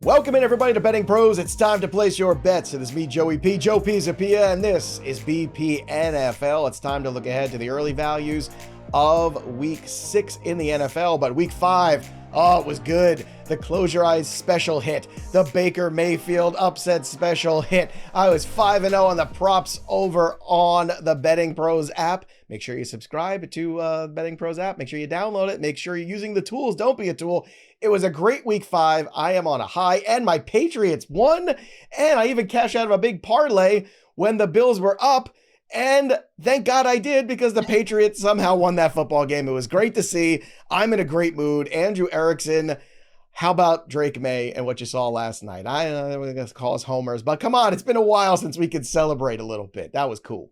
Welcome in, everybody, to Betting Pros. It's time to place your bets. It is me, Joey P, Joe Pisapia, and this is BP NFL. It's time to look ahead to the early values of Week 6 in the NFL, but Week 5, oh, it was good. The Close Your Eyes special hit. The Baker Mayfield upset special hit. I was 5-0 on the props over on the Betting Pros app. Make sure you subscribe to the Betting Pros app. Make sure you download it. Make sure you're using the tools. Don't be a tool. It was a great Week 5. I am on a high, and my Patriots won, and I even cashed out of a big parlay when the Bills were up, and thank God I did, because the Patriots somehow won that football game. It was great to see. I'm in a great mood. Andrew Erickson, how about Drake May and what you saw last night? I don't know, I'm going to call us homers, but come on, it's been a while since we could celebrate a little bit. That was cool.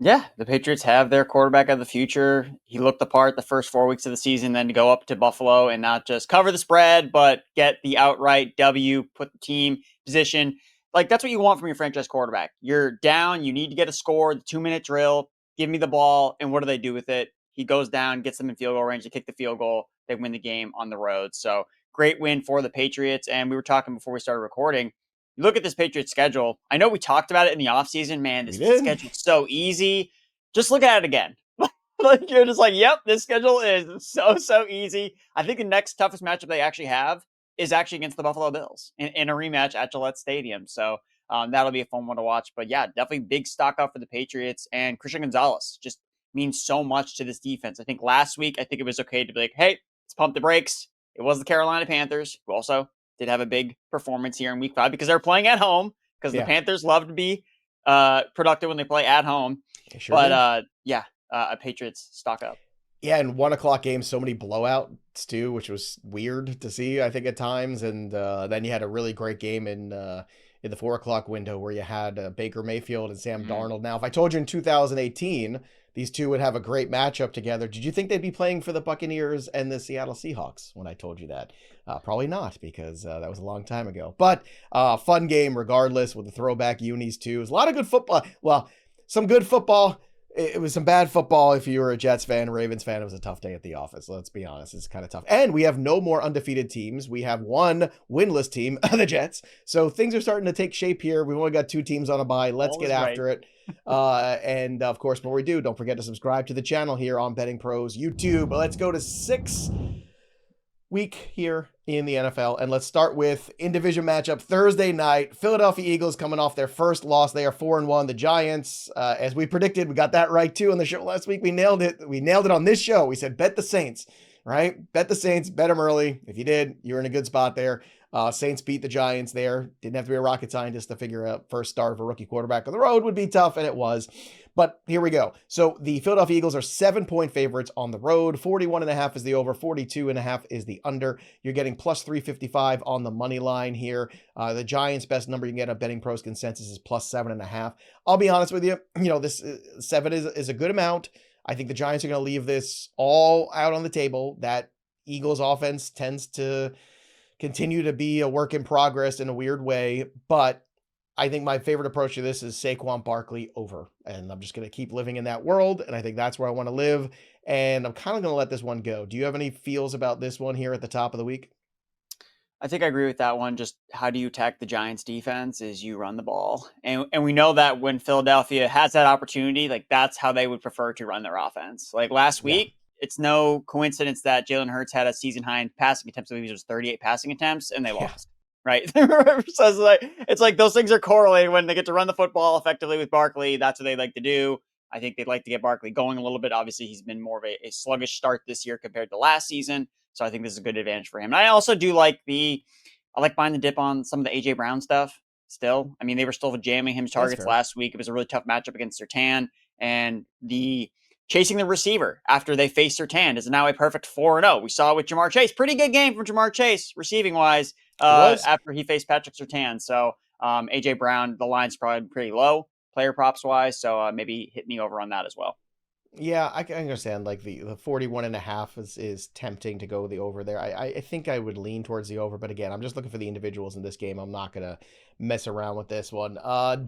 Yeah, the Patriots have their quarterback of the future. He looked the part the first 4 weeks of the season, then to go up to Buffalo and not just cover the spread, but get the outright W, put the team in position. Like, that's what you want from your franchise quarterback. You're down, you need to get a score, the 2-minute drill, give me the ball, and what do they do with it? He goes down, gets them in field goal range, they kick the field goal, they win the game on the road. So, great win for the Patriots, and we were talking before we started recording. You look at this Patriots schedule. I know we talked about it in the offseason. Man, this schedule's so easy. Just look at it again. Like, you're just like, yep, this schedule is so easy. I think the next toughest matchup they actually have is actually against the Buffalo Bills in a rematch at Gillette Stadium. So that'll be a fun one to watch. But yeah, definitely big stock up for the Patriots. And Christian Gonzalez just means so much to this defense. I think last week, I think it was okay to be like, hey, let's pump the brakes. It was the Carolina Panthers, who also did have a big performance here in Week 5 because they're playing at home, because the Panthers love to be productive when they play at home. Sure, but Patriots stock up. Yeah, and 1 o'clock games, so many blowouts too, which was weird to see, I think, at times. And then you had a really great game in the 4 o'clock window where you had Baker Mayfield and Sam Darnold. Now, if I told you in 2018 these two would have a great matchup together, did you think they'd be playing for the Buccaneers and the Seattle Seahawks when I told you that? Probably not, because that was a long time ago. But fun game regardless, with the throwback unis too. It was a lot of good football. Well, some good football. It was some bad football if you were a Jets fan, Ravens fan. It was a tough day at the office. Let's be honest. It's kind of tough. And we have no more undefeated teams. We have one winless team, the Jets. So things are starting to take shape here. We've only got 2 teams on a bye. Let's get after it. And of course, before we do, don't forget to subscribe to the channel here on Betting Pros YouTube. But let's go to 6 week here in the NFL, and let's start with in-division matchup Thursday night. Philadelphia Eagles coming off their first loss. They are 4-1. The Giants, as we predicted, we got that right too on the show last week. We nailed it. We nailed it on this show. We said bet the Saints, right? Bet the Saints, bet them early. If you did, you're in a good spot there. Saints beat the Giants there. Didn't have to be a rocket scientist to figure out first start of a rookie quarterback on the road would be tough, and it was. But here we go. So the Philadelphia Eagles are 7-point favorites on the road. 41.5 is the over. 42.5 is the under. You're getting plus 355 on the money line here. The Giants' best number you can get on Betting Pros consensus is plus 7.5. I'll be honest with you. You know, this 7 is a good amount. I think the Giants are going to leave this all out on the table. That Eagles offense tends to continue to be a work in progress in a weird way, but I think my favorite approach to this is Saquon Barkley over, and I'm just going to keep living in that world, and I think that's where I want to live, and I'm kind of going to let this one go. Do you have any feels about this one here at the top of the week? I think I agree with that one. Just how do you attack the Giants defense is you run the ball. And we know that when Philadelphia has that opportunity, like, that's how they would prefer to run their offense. Like last week, it's no coincidence that Jalen Hurts had a season high in passing attempts. I believe it was 38 passing attempts, and they lost. Right. So it's like those things are correlated when they get to run the football effectively with Barkley. That's what they like to do. I think they'd like to get Barkley going a little bit. Obviously, he's been more of a sluggish start this year compared to last season. So I think this is a good advantage for him. And I also do like I like buying the dip on some of the AJ Brown stuff still. I mean, they were still jamming him targets last week. It was a really tough matchup against Surtain, and chasing the receiver after they faced Surtain is now a perfect 4-0. We saw with Jamar Chase. Pretty good game from Jamar Chase, receiving-wise, after he faced Patrick Surtain. So A.J. Brown, the line's probably pretty low, player props-wise, so maybe hit me over on that as well. Yeah, I can understand, like, the 41.5 is tempting to go the over there. I think I would lean towards the over, but again, I'm just looking for the individuals in this game. I'm not going to mess around with this one.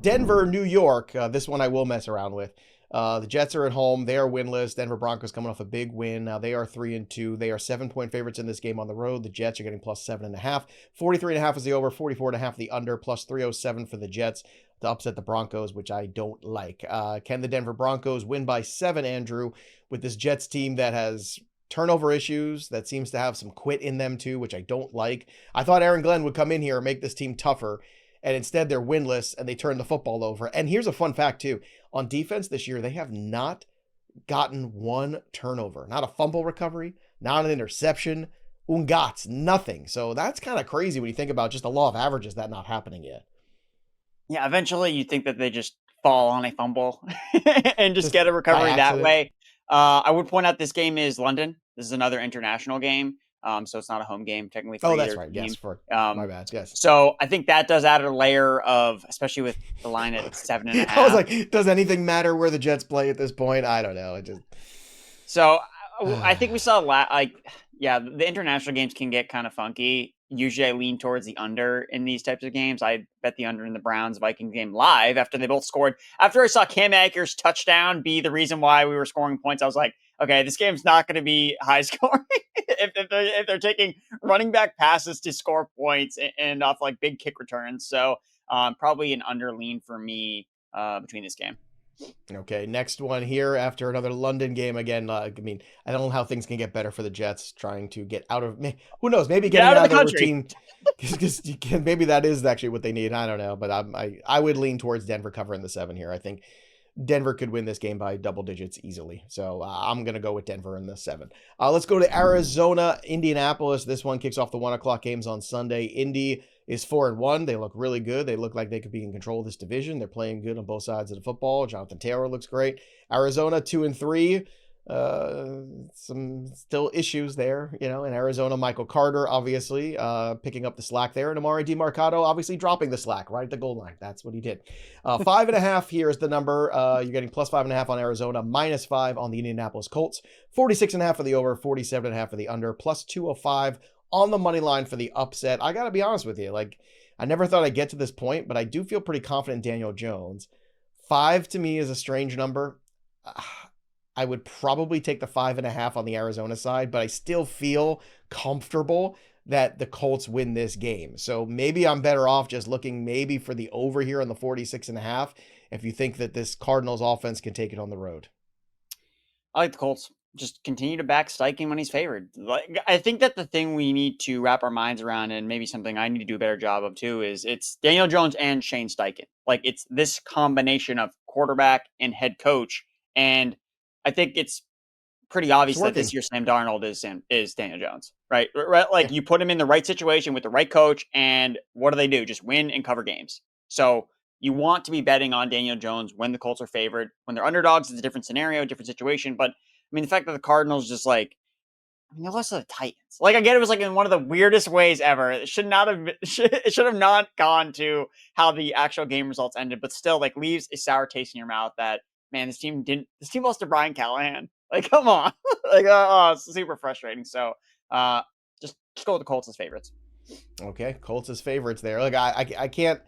Denver, New York, this one I will mess around with. The Jets are at home. They are winless. Denver Broncos coming off a big win. Now they are 3-2. They are 7-point favorites in this game on the road. The Jets are getting plus 7.5. 43.5 is the over. 44.5 the under. Plus 307 for the Jets to upset the Broncos, which I don't like. Can the Denver Broncos win by 7, Andrew, with this Jets team that has turnover issues, that seems to have some quit in them too, which I don't like. I thought Aaron Glenn would come in here and make this team tougher, and instead they're winless and they turn the football over. And here's a fun fact too. On defense this year, they have not gotten one turnover, not a fumble recovery, not an interception, nothing. So that's kind of crazy when you think about just the law of averages, that not happening yet. Yeah, eventually you think that they just fall on a fumble and just get a recovery that way. I would point out this game is London. This is another international game. So it's not a home game technically. For that's right. team. Yes, my bad. Yes. So I think that does add a layer of, especially with the line at 7.5. I was like, does anything matter where the Jets play at this point? I don't know. So I think we saw the international games can get kind of funky. Usually I lean towards the under in these types of games. I bet the under in the Browns-Vikings game live after they both scored. After I saw Cam Akers' touchdown be the reason why we were scoring points, I was like, okay, this game's not going to be high scoring if they're taking running back passes to score points and off like big kick returns. So probably an under lean for me between this game. Okay, next one here after another London game again. I don't know how things can get better for the Jets trying to get out of, who knows, maybe getting out of the routine, because maybe that is actually what they need. I don't know, but I would lean towards Denver covering the 7 here. I think Denver could win this game by double digits easily. So I'm going to go with Denver in the 7. Let's go to Arizona, Indianapolis. This one kicks off the 1 o'clock games on Sunday. Indy is 4-1. They look really good. They look like they could be in control of this division. They're playing good on both sides of the football. Jonathan Taylor looks great. Arizona 2-3. Some still issues there, in Arizona. Michael Carter, obviously, picking up the slack there. And Amari DiMarcado, obviously dropping the slack right at the goal line. That's what he did. 5.5 here is the number. You're getting plus 5.5 on Arizona, minus 5 on the Indianapolis Colts. 46.5 for the over, 47.5 for the under, plus 205 on the money line for the upset. I got to be honest with you. I never thought I'd get to this point, but I do feel pretty confident in Daniel Jones. 5 to me is a strange number. I would probably take the 5.5 on the Arizona side, but I still feel comfortable that the Colts win this game. So maybe I'm better off just looking maybe for the over here on the 46.5 if you think that this Cardinals offense can take it on the road. I like the Colts. Just continue to back Steichen when he's favored. I think that the thing we need to wrap our minds around, and maybe something I need to do a better job of too, is it's Daniel Jones and Shane Steichen. It's this combination of quarterback and head coach. And I think it's pretty obvious that this year Sam Darnold is Daniel Jones, right? You put him in the right situation with the right coach, and what do? Just win and cover games. So you want to be betting on Daniel Jones when the Colts are favored. When they're underdogs, it's a different scenario, different situation. But the fact that the Cardinals just they lost to the Titans. I get it was in one of the weirdest ways ever. It should have not gone to how the actual game results ended, but still leaves a sour taste in your mouth that, man, this team lost to Brian Callahan. Come on. It's super frustrating. So just go with the Colts as favorites. Okay, Colts as favorites there. I can't.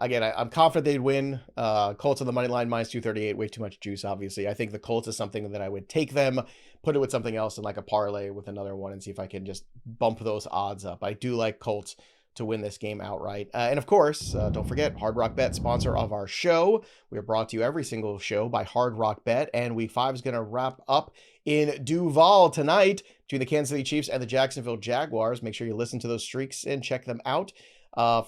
Again, I'm confident they'd win. Colts on the money line, minus 238, way too much juice, obviously. I think the Colts is something that I would take them, put it with something else in a parlay with another one and see if I can just bump those odds up. I do like Colts to win this game outright. And of course, don't forget, Hard Rock Bet, sponsor of our show. We are brought to you every single show by Hard Rock Bet, and Week 5 is going to wrap up in Duval tonight between the Kansas City Chiefs and the Jacksonville Jaguars. Make sure you listen to those streaks and check them out.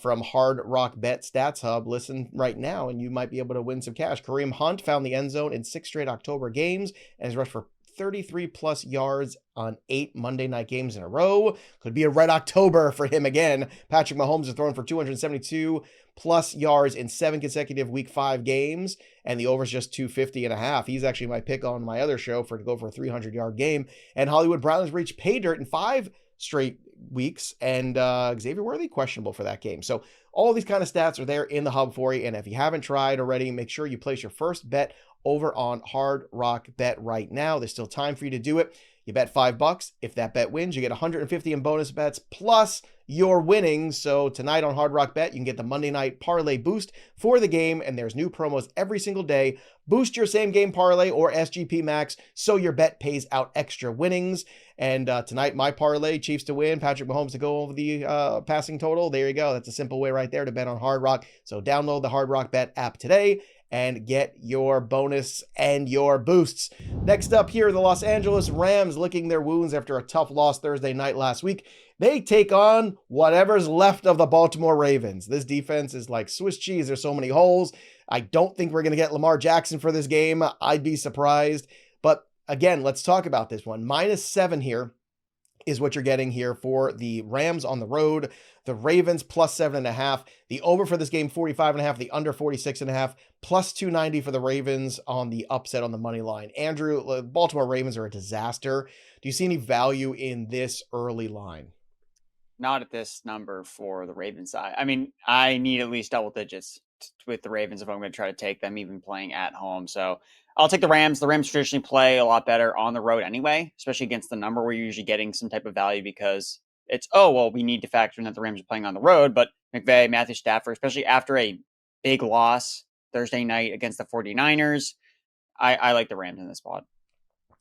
From Hard Rock Bet Stats Hub. Listen right now and you might be able to win some cash. Kareem Hunt found the end zone in 6 straight October games and has rushed for 33 plus yards on 8 Monday night games in a row. Could be a red October for him again. Patrick Mahomes is throwing for 272 plus yards in 7 consecutive Week 5 games, and the over is just 250.5. He's actually my pick on my other show to go for a 300-yard game. And Hollywood Brown has reached pay dirt in 5 straight weeks, and Xavier Worthy questionable for that game. So all these kind of stats are there in the hub for you, and if you haven't tried already, make sure you place your first bet over on Hard Rock Bet right now. There's still time for you to do it. You bet $5. If that bet wins, you get 150 in bonus bets plus your winnings. So tonight on Hard Rock Bet, you can get the Monday night parlay boost for the game, and there's new promos every single day. Boost your same game parlay or SGP max so your bet pays out extra winnings. And tonight, my parlay, Chiefs to win, Patrick Mahomes to go over the passing total. There you go. That's a simple way right there to bet on Hard Rock. So download the Hard Rock Bet app today and get your bonus and your boosts. Next up here, the Los Angeles Rams licking their wounds after a tough loss Thursday night last week. They take on whatever's left of the Baltimore Ravens. This defense is like Swiss cheese. There's so many holes. I don't think we're going to get Lamar Jackson for this game. I'd be surprised. But again, let's talk about this one. -7 here is what you're getting here for the Rams on the road. The Ravens +7.5. The over for this game, 45.5. The under 46.5. +290 for the Ravens on the upset on the money line. Andrew, Baltimore Ravens are a disaster. Do you see any value in this early line? Not at this number for the Ravens side. I mean, I need at least double digits with the Ravens if I'm going to try to take them, even playing at home. So I'll take the Rams. The Rams traditionally play a lot better on the road anyway, especially against the number where you're usually getting some type of value because it's, we need to factor in that the Rams are playing on the road. But McVay, Matthew Stafford, especially after a big loss Thursday night against the 49ers, I like the Rams in this spot.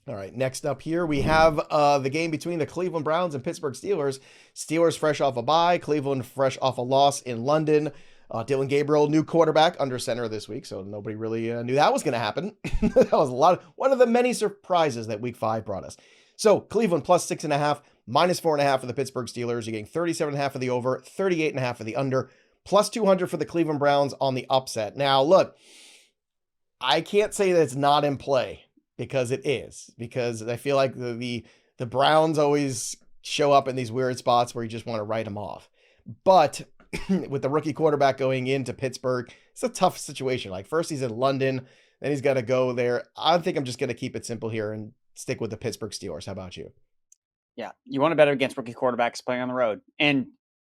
All right, next up here, we have the game between the Cleveland Browns and Pittsburgh Steelers. Steelers fresh off a bye, Cleveland fresh off a loss in London. Dylan Gabriel, new quarterback under center this week, so nobody really knew that was going to happen. That was one of the many surprises that week 5 brought us. So Cleveland +6.5, -4.5 for the Pittsburgh Steelers. You're getting 37.5 for the over, 38.5 for the under, +200 for the Cleveland Browns on the upset. Now, look, I can't say that it's not in play. Because it is. Because I feel like the Browns always show up in these weird spots where you just want to write them off. But with the rookie quarterback going into Pittsburgh, it's a tough situation. Like first he's in London, then he's got to go there. I think I'm just going to keep it simple here and stick with the Pittsburgh Steelers. How about you? Yeah, you want to bet against rookie quarterbacks playing on the road. And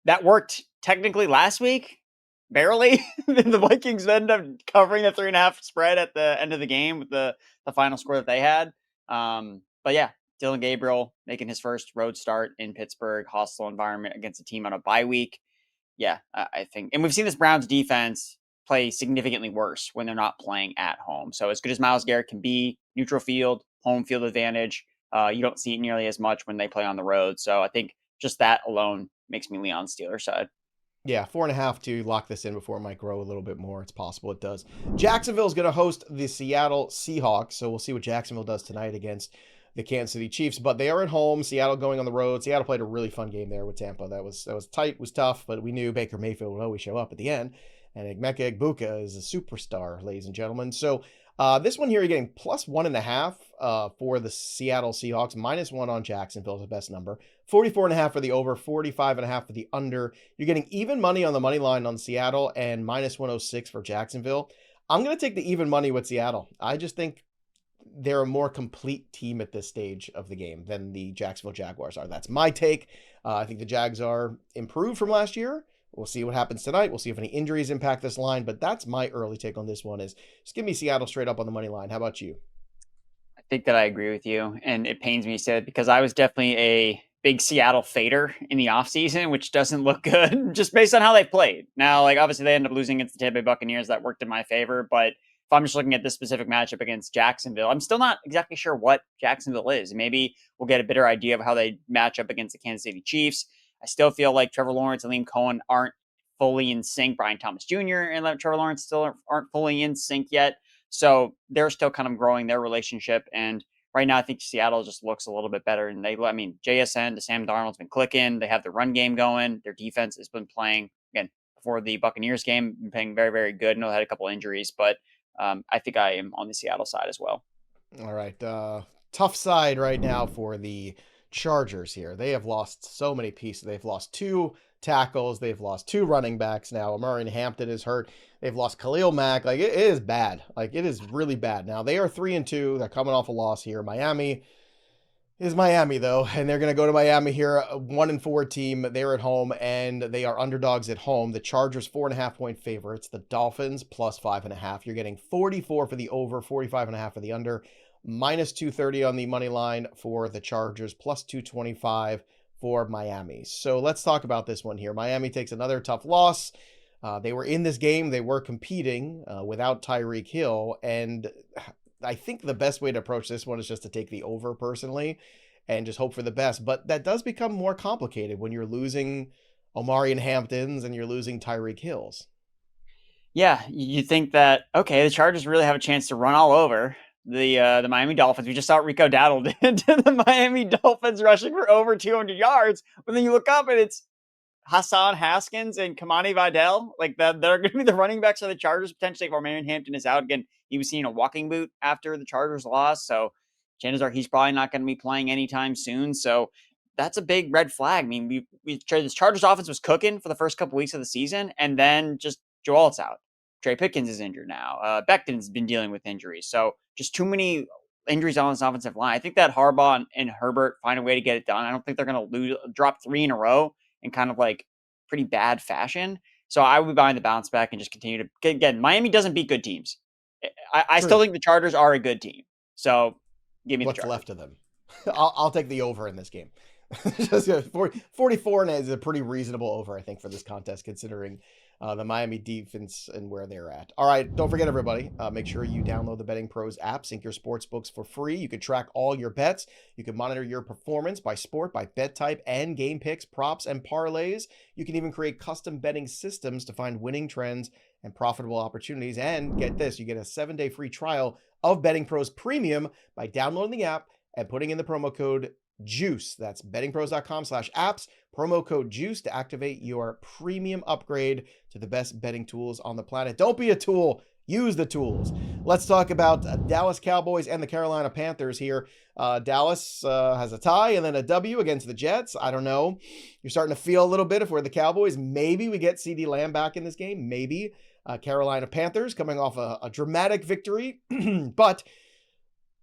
that worked technically last week. Barely. The Vikings ended up covering the 3.5 spread at the end of the game with the final score that they had. But yeah, Dylan Gabriel making his first road start in Pittsburgh, hostile environment against a team on a bye week. Yeah, I think. And we've seen this Browns defense play significantly worse when they're not playing at home. So as good as Myles Garrett can be, neutral field, home field advantage, you don't see it nearly as much when they play on the road. So I think just that alone makes me lean on the Steelers side. Yeah, 4.5 to lock this in before it might grow a little bit more. It's possible it does. Jacksonville is going to host the Seattle Seahawks, so we'll see what Jacksonville does tonight against the Kansas City Chiefs. But they are at home. Seattle going on the road. Seattle played a really fun game there with Tampa. That was tight, was tough, but we knew Baker Mayfield would always show up at the end. And Emeka Egbuka is a superstar, ladies and gentlemen. So this one here, you're getting +1.5 for the Seattle Seahawks, -1 on Jacksonville is the best number. 44.5 for the over, 45.5 for the under. You're getting even money on the money line on Seattle and -106 for Jacksonville. I'm going to take the even money with Seattle. I just think they're a more complete team at this stage of the game than the Jacksonville Jaguars are. That's my take. I think the Jags are improved from last year. We'll see what happens tonight. We'll see if any injuries impact this line, but that's my early take on this one is just give me Seattle straight up on the money line. How about you? I think that I agree with you, and it pains me to say it because I was definitely a big Seattle fader in the offseason, which doesn't look good just based on how they played. Now, like obviously they ended up losing against the Tampa Bay Buccaneers. That worked in my favor, but if I'm just looking at this specific matchup against Jacksonville, I'm still not exactly sure what Jacksonville is. Maybe we'll get a better idea of how they match up against the Kansas City Chiefs. I still feel like Trevor Lawrence and Liam Cohen aren't fully in sync. Brian Thomas Jr. and Trevor Lawrence still aren't fully in sync yet. So they're still kind of growing their relationship. And right now, I think Seattle just looks a little bit better. And JSN to Sam Darnold's been clicking. They have the run game going. Their defense has been playing, again, before the Buccaneers game, been playing very, very good. I know they had a couple injuries, but I think I am on the Seattle side as well. All right. Tough side right now for the Chargers here. They have lost so many pieces. They've lost 2 tackles. They've lost 2 running backs now. Amari Hampton is hurt. They've lost Khalil Mack. Like it is bad. Like it is really bad. Now they are 3-2. They're coming off a loss here. Miami is Miami though, and they're going to go to Miami here, a 1-4 team. They're at home and they are underdogs at home. The Chargers 4.5 point favorites. The Dolphins +5.5. You're getting 44 for the over, 45.5 for the under. -230 on the money line for the Chargers, +225 for Miami. So let's talk about this one here. Miami takes another tough loss. They were in this game. They were competing without Tyreek Hill. And I think the best way to approach this one is just to take the over personally and just hope for the best. But that does become more complicated when you're losing Omarion Hamptons and you're losing Tyreek Hills. Yeah, you think that, okay, the Chargers really have a chance to run all over the Miami Dolphins. We just saw Rico Dowdle into the Miami Dolphins rushing for over 200 yards. But then you look up and it's Hassan Haskins and Kamani Vidal. Like that, they're going to be the running backs of the Chargers potentially if Omarion Hampton is out. Again, he was seeing a walking boot after the Chargers lost. So chances are he's probably not going to be playing anytime soon. So that's a big red flag. I mean, this Chargers offense was cooking for the first couple weeks of the season, and then just Joel's out. Trey Pickens is injured now. Becton's been dealing with injuries. So just too many injuries on this offensive line. I think that Harbaugh and Herbert find a way to get it done. I don't think they're going to drop 3 in a row in kind of like pretty bad fashion. So I would be buying the bounce back and just continue to, again, Miami doesn't beat good teams. I still think the Chargers are a good team. So give me what's the Chargers. Left of them. I'll take the over in this game. Just 44 and is a pretty reasonable over, I think, for this contest, considering the Miami defense and where they're at. All right, don't forget, everybody, make sure you download the BettingPros app, sync your sports books for free. You can track all your bets. You can monitor your performance by sport, by bet type, and game picks, props, and parlays. You can even create custom betting systems to find winning trends and profitable opportunities. And get this, you get a 7-day free trial of BettingPros Premium by downloading the app and putting in the promo code JUICE. That's bettingpros.com/apps, promo code JUICE to activate your premium upgrade to the best betting tools on the planet. Don't be a tool, use the tools. Let's talk about Dallas Cowboys and the Carolina Panthers here. Dallas has a tie and then a W against the Jets. I don't know. You're starting to feel a little bit if we're the Cowboys. Maybe we get CeeDee Lamb back in this game. Maybe. Carolina Panthers coming off a dramatic victory, but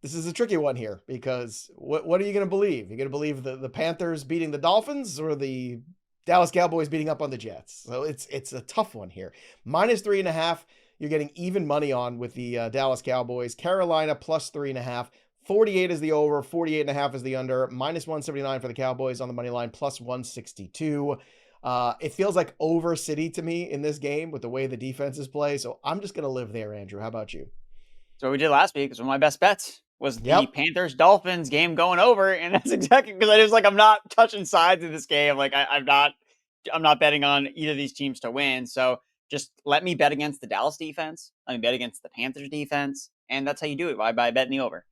this is a tricky one here because what are you going to believe? You're going to believe the Panthers beating the Dolphins or the Dallas Cowboys beating up on the Jets? So it's a tough one here. -3.5, you're getting even money on with the Dallas Cowboys. Carolina +3.5. 48 is the over, 48.5 is the under. -179 for the Cowboys on the money line, +162. It feels like over city to me in this game with the way the defenses play. So I'm just going to live there, Andrew. How about you? So what we did last week was one of my best bets was the Panthers-Dolphins game going over. And that's exactly because I was like, I'm not touching sides in this game. Like I'm not betting on either of these teams to win. So just let me bet against the Dallas defense. Let me bet against the Panthers defense. And that's how you do it by betting the over.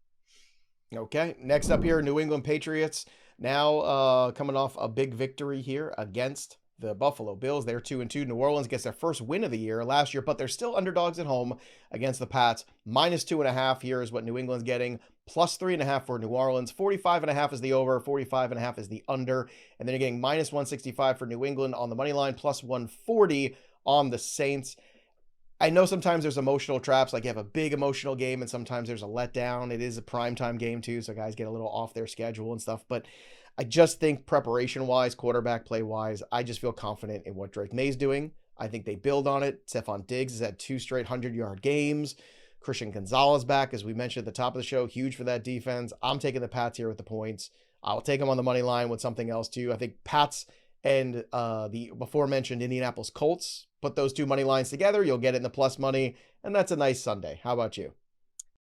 Okay. Next up here, New England Patriots. Now coming off a big victory here against the Buffalo Bills. They're 2-2. New Orleans gets their first win of the year last year, but they're still underdogs at home against the Pats. -2.5 here is what New England's getting. +3.5 for New Orleans. 45.5 is the over. 45.5 is the under. And then you're getting -165 for New England on the money line. +140 on the Saints. I know sometimes there's emotional traps, like you have a big emotional game and sometimes there's a letdown. It is a primetime game too, so guys get a little off their schedule and stuff. But I just think preparation-wise, quarterback play-wise, I just feel confident in what Drake May's doing. I think they build on it. Stephon Diggs has had 2 straight 100-yard games. Christian Gonzalez back, as we mentioned at the top of the show, huge for that defense. I'm taking the Pats here with the points. I'll take them on the money line with something else too. I think Pats and the before-mentioned Indianapolis Colts, put those 2 money lines together, you'll get it in the plus money, and that's a nice Sunday. How about you?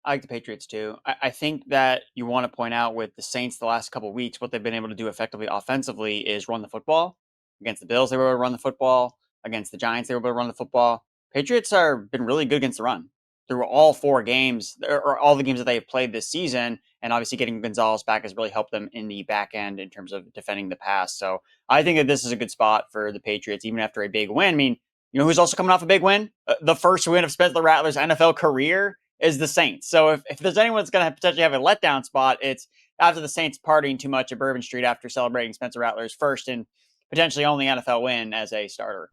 I like the Patriots too. I think that you want to point out with the Saints the last couple of weeks, what they've been able to do effectively offensively is run the football. Against the Bills, they were able to run the football. Against the Giants, they were able to run the football. Patriots are been really good against the run through all 4 games, or all the games that they have played this season. And obviously getting Gonzalez back has really helped them in the back end in terms of defending the pass. So I think that this is a good spot for the Patriots, even after a big win. I mean, you know who's also coming off a big win? The first win of Spencer Rattler's NFL career is the Saints. So if there's anyone that's going to potentially have a letdown spot, it's after the Saints partying too much at Bourbon Street after celebrating Spencer Rattler's first and potentially only NFL win as a starter.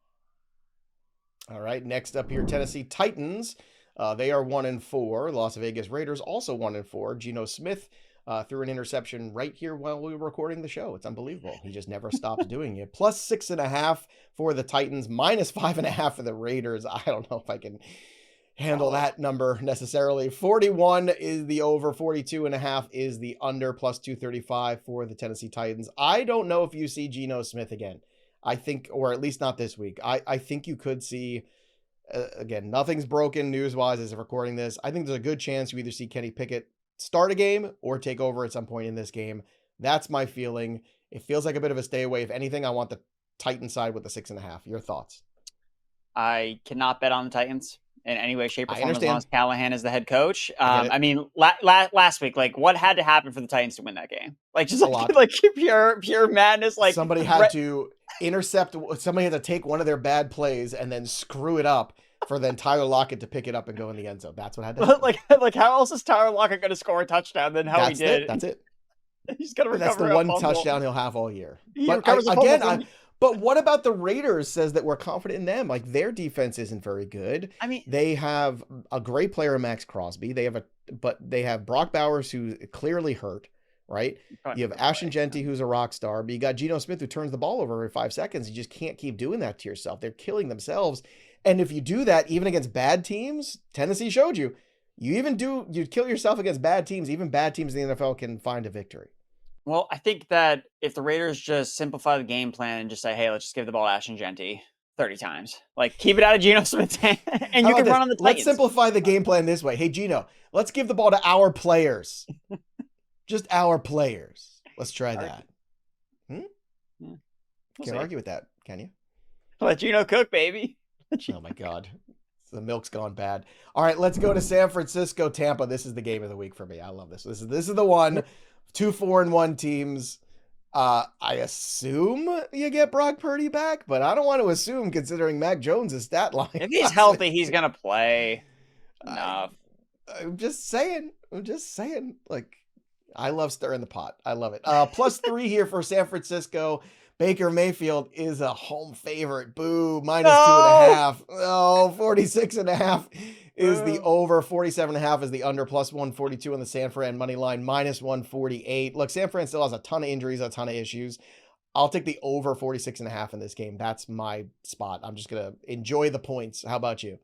All right, next up here, Tennessee Titans. They are 1-4. Las Vegas Raiders also 1-4. Geno Smith threw an interception right here while we were recording the show. It's unbelievable. He just never stops doing it. +6.5 for the Titans, -5.5 for the Raiders. I don't know if I can handle that number necessarily. 41 is the over, 42.5 is the under, plus 235 for the Tennessee Titans. I don't know if you see Geno Smith again. I think, or at least not this week. I think you could see, again, nothing's broken news-wise as of recording this. I think there's a good chance you either see Kenny Pickett start a game or take over at some point in this game. That's my feeling. It feels like a bit of a stay away. If anything, I want the Titan side with the 6.5. Your thoughts? I cannot bet on the Titans in any way, shape, or I form as long understand. as Callahan is the head coach. I get I it. mean, last week, like what had to happen for the Titans to win that game? Like just A lot. like pure madness. Like Somebody had to intercept. Somebody had to take one of their bad plays and then screw it up for then Tyler Lockett to pick it up and go in the end zone. That's what had to happen. like how else is Tyler Lockett going to score a touchdown than how he did? That's it. He's going to That's recover the a one fumble. touchdown he'll have all year. He But recovers a fumble. But what about the Raiders says that we're confident in them? Like their defense isn't very good. I mean, they have a great player, Max Crosby. They have Brock Bowers, who's clearly hurt, right? You have Ashton Genty, who's a rock star, but you got Geno Smith, who turns the ball over every 5 seconds. You just can't keep doing that to yourself. They're killing themselves. And if you do that, even against bad teams, Tennessee showed you, you kill yourself against bad teams. Even bad teams in the NFL can find a victory. Well, I think that if the Raiders just simplify the game plan and just say, hey, let's just give the ball to Ashton Genty 30 times. Like, keep it out of Geno Smith's hand, and you can run on the Titans. Let's simplify the game plan this way. Hey, Geno, let's give the ball to our players. Just our players. Let's try that. Can't argue with that, can you? Let Geno cook, baby. Oh, my God. The milk's gone bad. All right, let's go to San Francisco, Tampa. This is the game of the week for me. I love this. This is the one. 2 4-1 teams. I assume you get Brock Purdy back, but I don't want to assume considering Mac Jones' stat line. If he's healthy, he's gonna play. Enough. I'm just saying. Like, I love stirring the pot. I love it. Plus 3 here for San Francisco. Baker Mayfield is a home favorite. Boo. -2.5. Oh, 46.5 is the over. 47.5 is the under. Plus 142 on the San Fran money line. -148. Look, San Fran still has a ton of injuries, a ton of issues. I'll take the over 46.5 in this game. That's my spot. I'm just going to enjoy the points. How about you?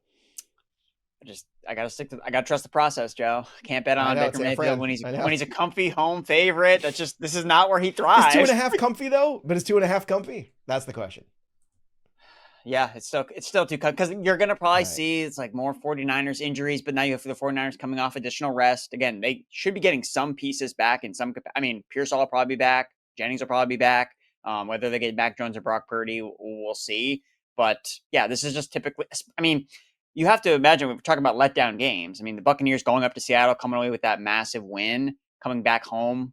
I gotta trust the process, Joe. Can't bet on Baker Mayfield when he's a comfy home favorite. This is not where he thrives. Is 2.5 comfy though? But is 2.5 comfy? That's the question. Yeah, it's still too comfy because you're gonna probably see it's like more 49ers injuries, but now you have the 49ers coming off additional rest. Again, they should be getting some pieces back in some. I mean, Pearsall will probably be back. Jennings will probably be back. Whether they get Mac Jones or Brock Purdy, we'll see. But yeah, this is just typically. I mean. You have to imagine we're talking about letdown games. I mean, the Buccaneers going up to Seattle, coming away with that massive win, coming back home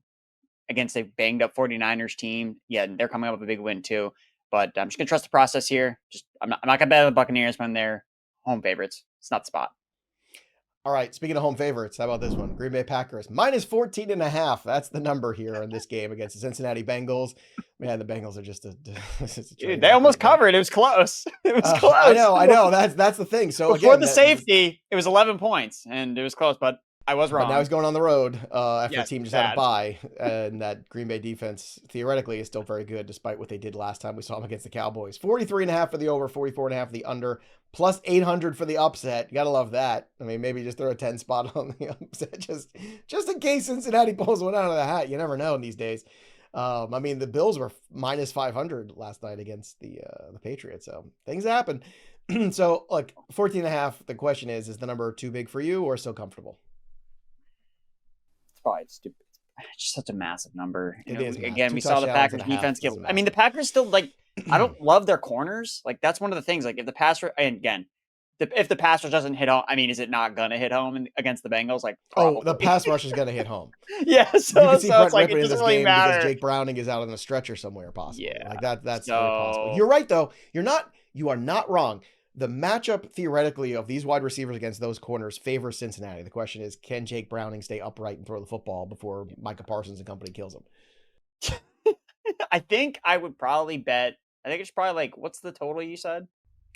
against a banged up 49ers team. Yeah, they're coming up with a big win too. But I'm just going to trust the process here. I'm not going to bet on the Buccaneers when they're home favorites. It's not the spot. All right, speaking of home favorites, how about this one? Green Bay Packers, -14.5. That's the number here in this game against the Cincinnati Bengals. Man, the Bengals are just Dude, they almost covered. It was close. It was close. I know. That's the thing. So before again, the safety, it was 11 points, and it was close, but I was wrong. But now he's going on the road after the team just had a bye, and that Green Bay defense theoretically is still very good, despite what they did last time we saw them against the Cowboys. 43.5 for the over, 44.5 for the under, plus 800 for the upset. You gotta love that. I mean, maybe just throw a 10 spot on the upset, just in case Cincinnati pulls one out of the hat. You never know in these days. I mean, the Bills were -500 last night against the Patriots, so things happen. So, look, 14.5. The question is the number too big for you or still comfortable? It's stupid. It's just such a massive number. Again, we saw the Packers defense get. I mean, the Packers still like. I don't love their corners. Like that's one of the things. Like if the pass, and again, if the pass rush doesn't hit home, I mean, is it not gonna hit home against the Bengals? Like, probably. The pass rush is gonna hit home. Yeah, so you can see Brett it's like Rippon it doesn't really matter because Jake Browning is out on a stretcher somewhere, possibly. Yeah, like that's very possible. You're right though. You are not wrong. The matchup theoretically of these wide receivers against those corners favors Cincinnati. The question is, can Jake Browning stay upright and throw the football before Micah Parsons and company kills him? I think I would probably bet. I think it's probably like, what's the total you said?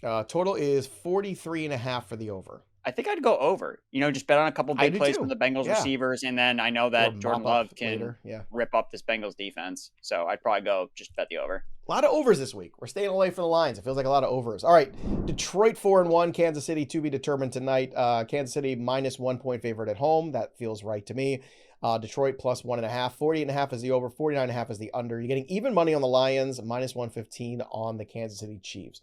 Total is 43.5 for the over. I think I'd go over. Just bet on a couple I big do plays from too. the Bengals Yeah. receivers, and then I know Or that Jordan mop up Love can later. Yeah. rip up this Bengals defense. So I'd probably go just bet the over. A lot of overs this week. We're staying away from the lines. It feels like a lot of overs. All right. Detroit 4-1, Kansas City to be determined tonight. Kansas City minus 1 point favorite at home. That feels right to me. Detroit plus 1.5. 40.5 is the over. 49.5 is the under. You're getting even money on the Lions, minus 115 on the Kansas City Chiefs.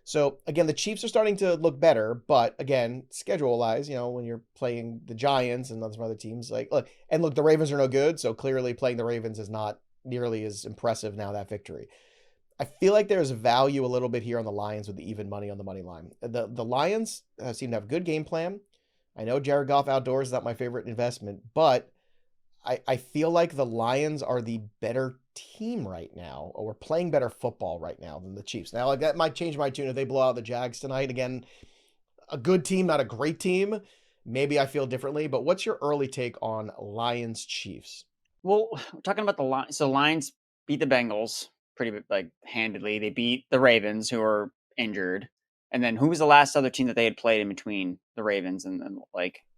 So again, the Chiefs are starting to look better, but again, schedule-wise, when you're playing the Giants and some other teams, look, the Ravens are no good, so clearly playing the Ravens is not nearly as impressive now, that victory. I feel like there's value a little bit here on the Lions with the even money on the money line. The Lions seem to have a good game plan. I know Jared Goff outdoors is not my favorite investment, but I feel like the Lions are the better team right now, or we're playing better football right now than the Chiefs. Now, that might change my tune if they blow out the Jags tonight. Again, a good team, not a great team. Maybe I feel differently, but what's your early take on Lions Chiefs? Well, we're talking about the Lions. So Lions beat the Bengals pretty handedly. They beat the Ravens, who are injured. And then who was the last other team that they had played in between the Ravens and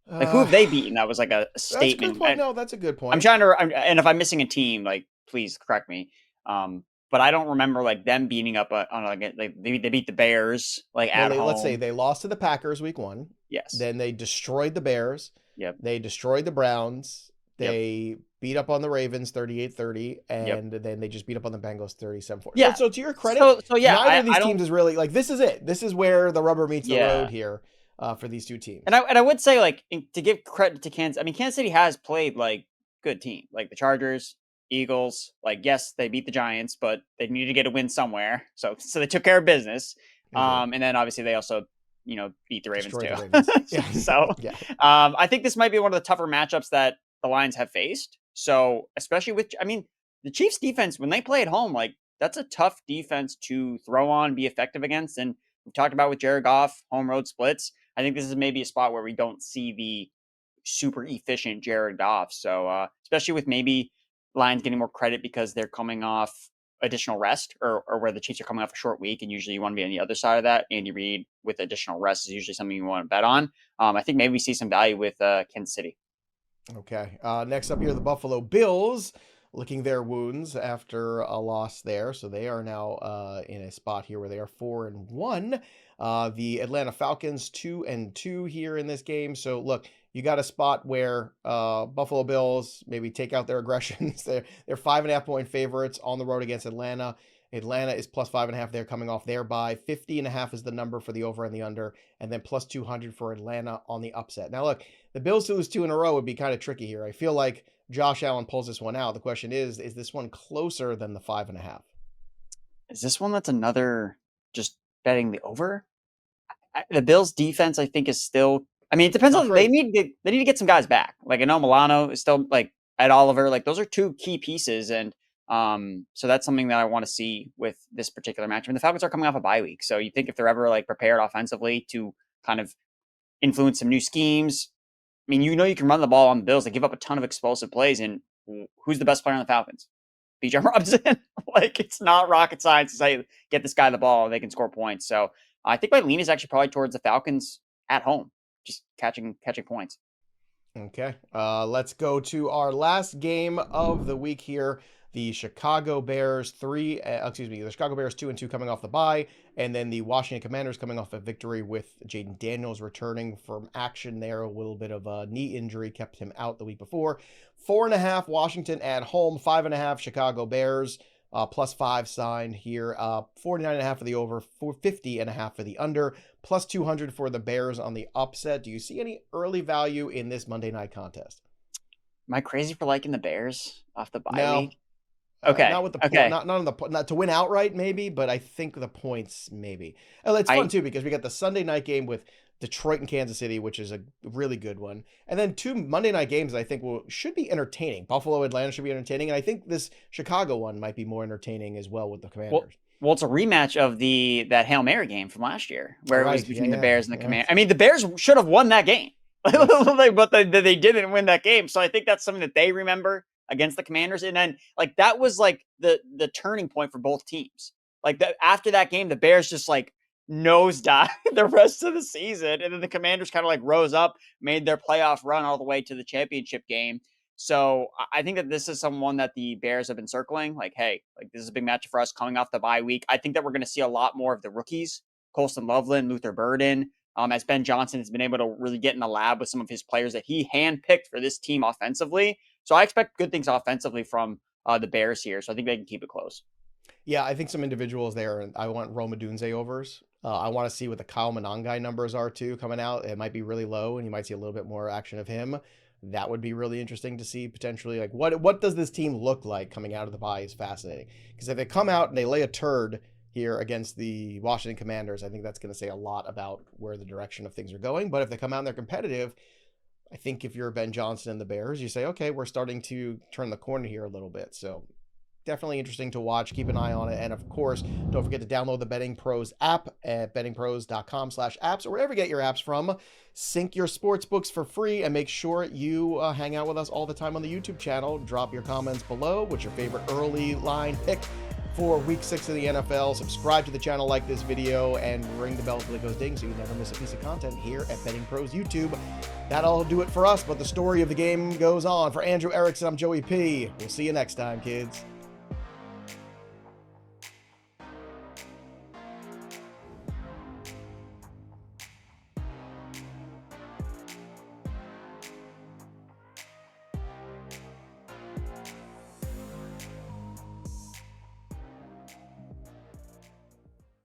who have they beaten? That was a That's a good statement. point. No, that's a good point. I'm trying to, and if I'm missing a team, please correct me. But I don't remember them beating up on they beat the Bears at home. Let's say they lost to the Packers week 1. Yes. Then they destroyed the Bears. Yep. They destroyed the Browns. They beat up on the Ravens 38-30, and then they just beat up on the Bengals 37-4. Yeah. So to your credit, neither of these teams is really this is it. This is where the rubber meets the road here for these two teams. And I would say to give credit to Kansas. I mean, Kansas City has played good team, the Chargers, Eagles. Yes, they beat the Giants, but they needed to get a win somewhere. So they took care of business. And then obviously they also beat the Ravens too. The Ravens. So I think this might be one of the tougher matchups that the Lions have faced. So especially the Chiefs defense, when they play at home, that's a tough defense to throw on, be effective against. And we've talked about with Jared Goff, home road splits. I think this is maybe a spot where we don't see the super efficient Jared Goff. So especially with maybe Lions getting more credit because they're coming off additional rest, or where the Chiefs are coming off a short week, and usually you want to be on the other side of that. Andy Reid with additional rest is usually something you want to bet on. I think maybe we see some value with Kansas City. Okay. Next up here, the Buffalo Bills licking their wounds after a loss there. So they are now in a spot here where they are 4-1. The Atlanta Falcons 2-2 here in this game. So look, you got a spot where Buffalo Bills maybe take out their aggressions. They're 5.5 point favorites on the road against Atlanta. Atlanta is plus 5.5. They're coming off their bye. 50.5 is the number for the over and the under, and then plus 200 for Atlanta on the upset. Now look, the Bills to lose 2 in a row would be kind of tricky here. I feel like Josh Allen pulls this one out. The question is this one closer than the 5.5? Is this one that's another just betting the over? The Bills defense, I think, is still. I mean, it depends on. They need to get some guys back. I know Milano is still Ed Oliver. Those are two key pieces, and so that's something that I want to see with this particular match. I mean, the Falcons are coming off a bye week, so you think if they're ever prepared offensively to kind of influence some new schemes. I mean, you can run the ball on the Bills. They give up a ton of explosive plays, and who's the best player on the Falcons? Bijan Robinson. It's not rocket science to say get this guy the ball and they can score points. So I think my lean is actually probably towards the Falcons at home, just catching points. Okay, let's go to our last game of the week here. The Chicago Bears 2-2 coming off the bye, and then the Washington Commanders coming off a victory with Jaden Daniels returning from action there. A little bit of a knee injury kept him out the week before. 4.5 Washington at home, 5.5 Chicago Bears, plus 5 signed here. 49.5 for the over, 50.5 for the under, plus 200 for the Bears on the upset. Do you see any early value in this Monday night contest? Am I crazy for liking the Bears off the bye week? Okay. Not with the point, not on the not to win outright maybe, but I think the points maybe. And it's fun too because we got the Sunday night game with Detroit and Kansas City, which is a really good one, and then 2 Monday night games I think should be entertaining. Buffalo, Atlanta should be entertaining, and I think this Chicago one might be more entertaining as well with the Commanders. Well, it's a rematch of that Hail Mary game from last year where it was between the Bears and the Commanders. I mean, the Bears should have won that game, but they didn't win that game. So I think that's something that they remember against the Commanders. And then that was the turning point for both teams. After that game, the Bears just nosedive the rest of the season. And then the Commanders kind of like rose up, made their playoff run all the way to the championship game. So I think that this is someone that the Bears have been circling. Like, hey, like this is a big match for us coming off the bye week. I think that we're going to see a lot more of the rookies, Colston Loveland, Luther Burden, as Ben Johnson has been able to really get in the lab with some of his players that he handpicked for this team offensively. So I expect good things offensively from the Bears here. So I think they can keep it close. Yeah, I think some individuals there, and I want Roma Dunze overs. I want to see what the Kyle Monangai numbers are too coming out. It might be really low, and you might see a little bit more action of him. That would be really interesting to see potentially. Like, what does this team look like coming out of the bye is fascinating. Because if they come out and they lay a turd here against the Washington Commanders, I think that's going to say a lot about where the direction of things are going. But if they come out and they're competitive, I think if you're Ben Johnson and the Bears, you say, okay, we're starting to turn the corner here a little bit. So definitely interesting to watch. Keep an eye on it. And of course, don't forget to download the Betting Pros app at bettingpros.com/apps or wherever you get your apps from. Sync your sports books for free and make sure you hang out with us all the time on the YouTube channel. Drop your comments below. What's your favorite early line pick for week 6 of the NFL? Subscribe to the channel, like this video, and ring the bell until it goes ding so you never miss a piece of content here at Betting Pros YouTube. That'll do it for us, but the story of the game goes on. For Andrew Erickson, I'm Joey P. We'll see you next time, kids.